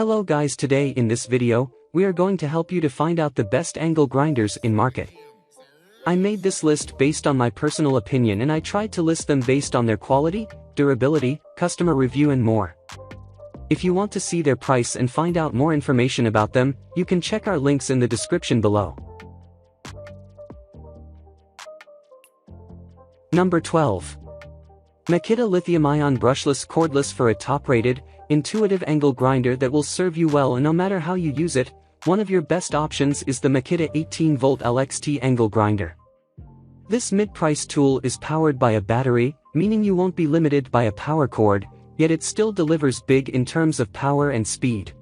Hello guys, today in this video, we are going to help you to find out the best angle grinders in market. I made this list based on my personal opinion and I tried to list them based on their quality, durability, customer review and more. If you want to see their price and find out more information about them, you can check our links in the description below. Number 12. Makita Lithium-Ion Brushless Cordless for a top-rated, intuitive angle grinder that will serve you well and no matter how you use it. One of your best options is the Makita 18V LXT angle grinder. This mid-price tool is powered by a battery, meaning you won't be limited by a power cord, yet it still delivers big in terms of power and speed.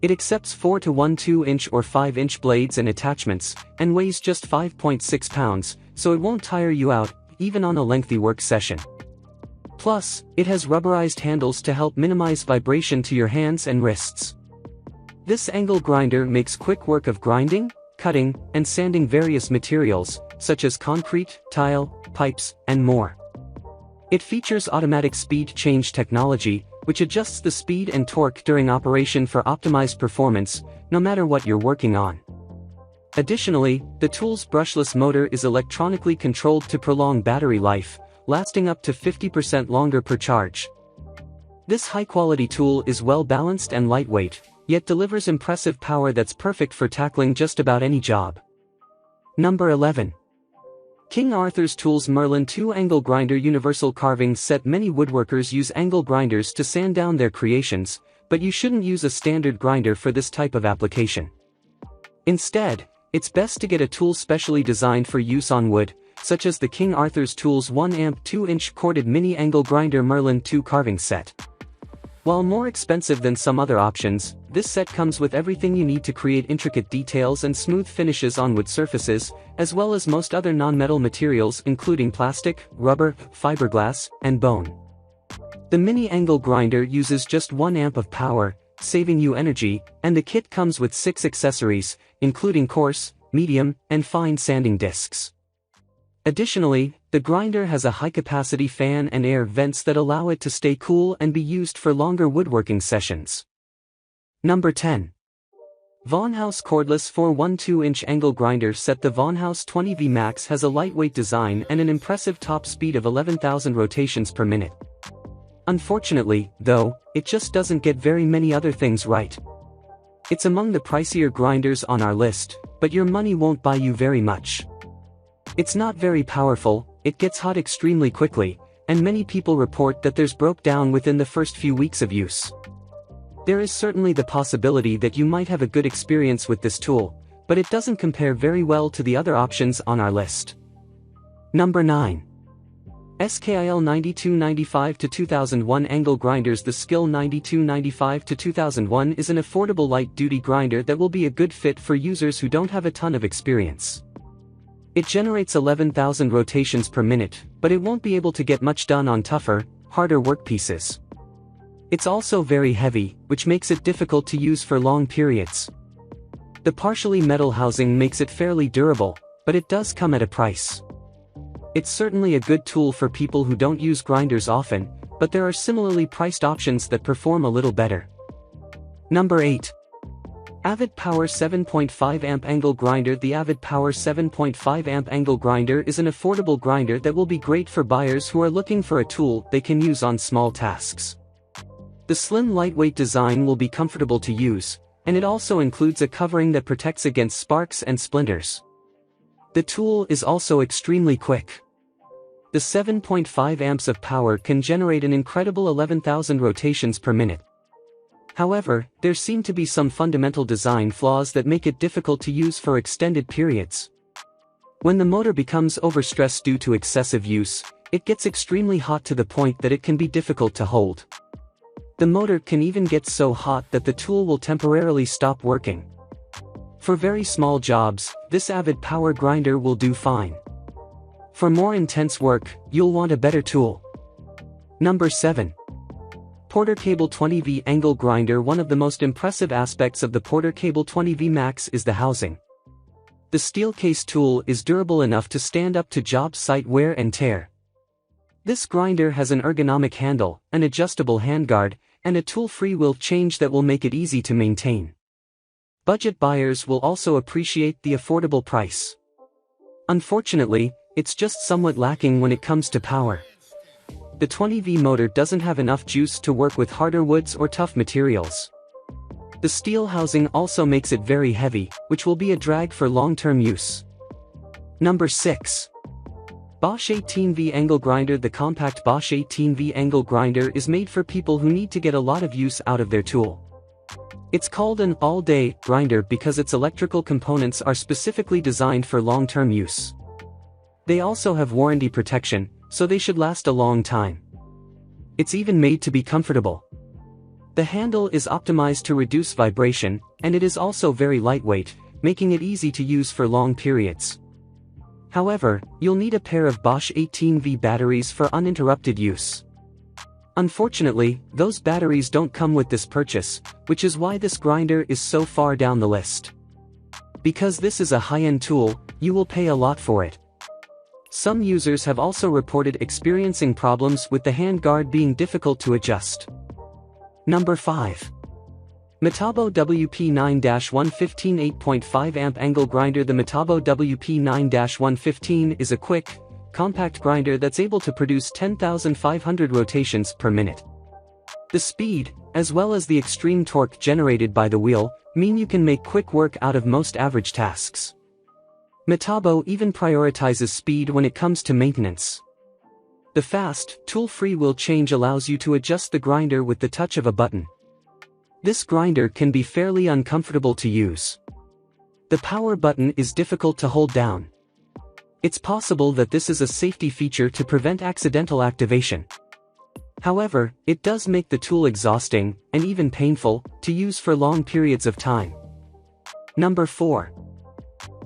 It accepts 4 to 1 2-inch or 5-inch blades and attachments, and weighs just 5.6 pounds, so it won't tire you out, even on a lengthy work session. Plus, it has rubberized handles to help minimize vibration to your hands and wrists. This angle grinder makes quick work of grinding, cutting, and sanding various materials, such as concrete, tile, pipes, and more. It features automatic speed change technology, which adjusts the speed and torque during operation for optimized performance, no matter what you're working on. Additionally, the tool's brushless motor is electronically controlled to prolong battery life, lasting up to 50% longer per charge. This high-quality tool is well-balanced and lightweight, yet delivers impressive power that's perfect for tackling just about any job. Number 11. King Arthur's Tools Merlin 2 Angle Grinder Universal Carving Set. Many woodworkers use angle grinders to sand down their creations, but you shouldn't use a standard grinder for this type of application. Instead, it's best to get a tool specially designed for use on wood, such as the King Arthur's Tools 1-amp 2-inch corded mini angle grinder Merlin 2 carving set. While more expensive than some other options, this set comes with everything you need to create intricate details and smooth finishes on wood surfaces, as well as most other non-metal materials including plastic, rubber, fiberglass, and bone. The mini angle grinder uses just 1 amp of power, saving you energy, and the kit comes with 6 accessories, including coarse, medium, and fine sanding discs. Additionally, the grinder has a high-capacity fan and air vents that allow it to stay cool and be used for longer woodworking sessions. Number 10. Vaughan-House Cordless 4-1 2-inch Angle Grinder Set. The Vaughan-House 20V Max has a lightweight design and an impressive top speed of 11,000 rotations per minute. Unfortunately, though, it just doesn't get very many other things right. It's among the pricier grinders on our list, but your money won't buy you very much. It's not very powerful, it gets hot extremely quickly, and many people report that theirs broke down within the first few weeks of use. There is certainly the possibility that you might have a good experience with this tool, but it doesn't compare very well to the other options on our list. Number 9. SKIL 9295-2001 Angle Grinders. The SKIL 9295-2001 is an affordable light-duty grinder that will be a good fit for users who don't have a ton of experience. It generates 11,000 rotations per minute, but it won't be able to get much done on tougher, harder workpieces. It's also very heavy, which makes it difficult to use for long periods. The partially metal housing makes it fairly durable, but it does come at a price. It's certainly a good tool for people who don't use grinders often, but there are similarly priced options that perform a little better. Number 8. Avid Power 7.5 Amp Angle Grinder. The Avid Power 7.5 Amp Angle Grinder is an affordable grinder that will be great for buyers who are looking for a tool they can use on small tasks. The slim lightweight design will be comfortable to use, and it also includes a covering that protects against sparks and splinters. The tool is also extremely quick. The 7.5 amps of power can generate an incredible 11,000 rotations per minute. However, there seem to be some fundamental design flaws that make it difficult to use for extended periods. When the motor becomes overstressed due to excessive use, it gets extremely hot to the point that it can be difficult to hold. The motor can even get so hot that the tool will temporarily stop working. For very small jobs, this Avid Power grinder will do fine. For more intense work, you'll want a better tool. Number 7. Porter Cable 20V Angle Grinder. One of the most impressive aspects of the Porter Cable 20V Max is the housing. The steel case tool is durable enough to stand up to job site wear and tear. This grinder has an ergonomic handle, an adjustable handguard, and a tool-free wheel change that will make it easy to maintain. Budget buyers will also appreciate the affordable price. Unfortunately, it's just somewhat lacking when it comes to power. The 20V motor doesn't have enough juice to work with harder woods or tough materials. The steel housing also makes it very heavy, which will be a drag for long-term use. Number 6. Bosch 18V Angle Grinder. The compact Bosch 18V Angle Grinder is made for people who need to get a lot of use out of their tool. It's called an all-day grinder because its electrical components are specifically designed for long-term use. They also have warranty protection, so they should last a long time. It's even made to be comfortable. The handle is optimized to reduce vibration, and it is also very lightweight, making it easy to use for long periods. However, you'll need a pair of Bosch 18V batteries for uninterrupted use. Unfortunately, those batteries don't come with this purchase, which is why this grinder is so far down the list. Because this is a high-end tool, you will pay a lot for it. Some users have also reported experiencing problems with the handguard being difficult to adjust. Number 5. Metabo WP9-115 8.5 amp angle grinder. The Metabo WP9-115 is a quick, compact grinder that's able to produce 10,500 rotations per minute. The speed, as well as the extreme torque generated by the wheel, mean you can make quick work out of most average tasks. Metabo even prioritizes speed when it comes to maintenance. The fast, tool-free wheel change allows you to adjust the grinder with the touch of a button. This grinder can be fairly uncomfortable to use. The power button is difficult to hold down. It's possible that this is a safety feature to prevent accidental activation. However, it does make the tool exhausting, and even painful, to use for long periods of time. Number 4.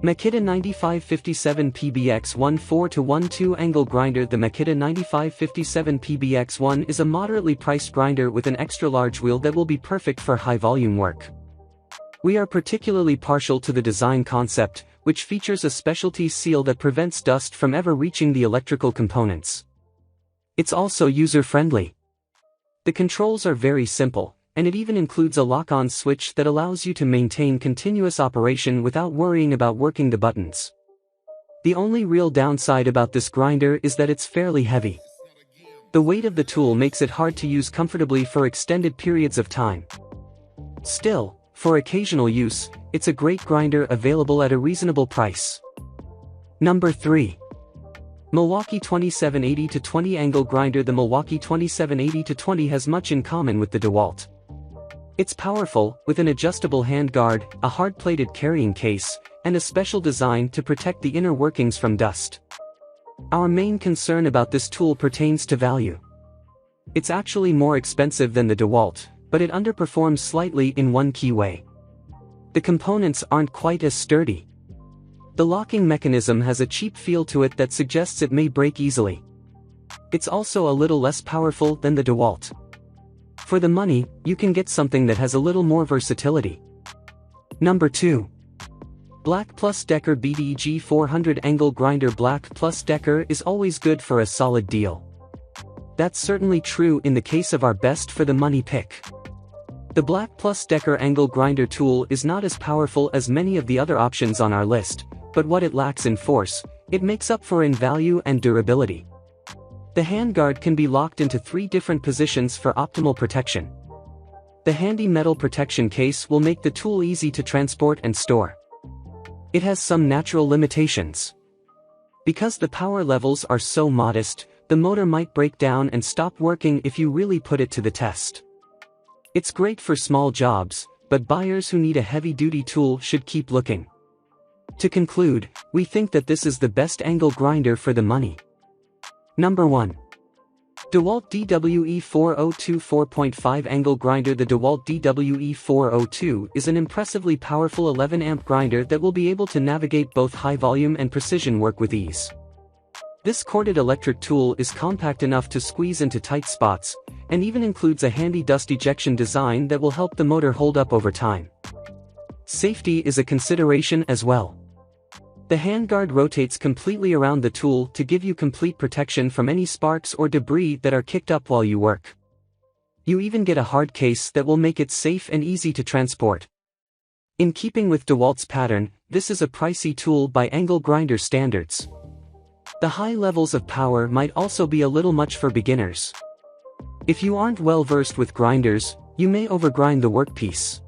Makita 9557 PBX1 4-1-2 angle grinder. The Makita 9557 PBX1 is a moderately priced grinder with an extra-large wheel that will be perfect for high-volume work. We are particularly partial to the design concept, which features a specialty seal that prevents dust from ever reaching the electrical components. It's also user-friendly. The controls are very simple, and it even includes a lock-on switch that allows you to maintain continuous operation without worrying about working the buttons. The only real downside about this grinder is that it's fairly heavy. The weight of the tool makes it hard to use comfortably for extended periods of time. Still, for occasional use, it's a great grinder available at a reasonable price. Number 3. Milwaukee 2780-20 angle grinder. The Milwaukee 2780-20 has much in common with the DeWalt. It's powerful, with an adjustable handguard, a hard-plated carrying case, and a special design to protect the inner workings from dust. Our main concern about this tool pertains to value. It's actually more expensive than the DeWalt, but it underperforms slightly in one key way. The components aren't quite as sturdy. The locking mechanism has a cheap feel to it that suggests it may break easily. It's also a little less powerful than the DeWalt. For the money, you can get something that has a little more versatility. Number 2. Black Plus Decker BDG 400 angle grinder. Black Plus Decker is always good for a solid deal. That's certainly true in the case of our best for the money pick. The Black Plus Decker angle grinder tool is not as powerful as many of the other options on our list, but what it lacks in force, it makes up for in value and durability. The handguard can be locked into 3 different positions for optimal protection. The handy metal protection case will make the tool easy to transport and store. It has some natural limitations. Because the power levels are so modest, the motor might break down and stop working if you really put it to the test. It's great for small jobs, but buyers who need a heavy-duty tool should keep looking. To conclude, we think that this is the best angle grinder for the money. Number 1. DeWalt DWE402 4.5 angle grinder. The DeWalt DWE402 is an impressively powerful 11 amp grinder that will be able to navigate both high volume and precision work with ease. This corded electric tool is compact enough to squeeze into tight spots, and even includes a handy dust ejection design that will help the motor hold up over time. Safety is a consideration as well. The handguard rotates completely around the tool to give you complete protection from any sparks or debris that are kicked up while you work. You even get a hard case that will make it safe and easy to transport. In keeping with DeWalt's pattern, this is a pricey tool by angle grinder standards. The high levels of power might also be a little much for beginners. If you aren't well versed with grinders, you may overgrind the workpiece.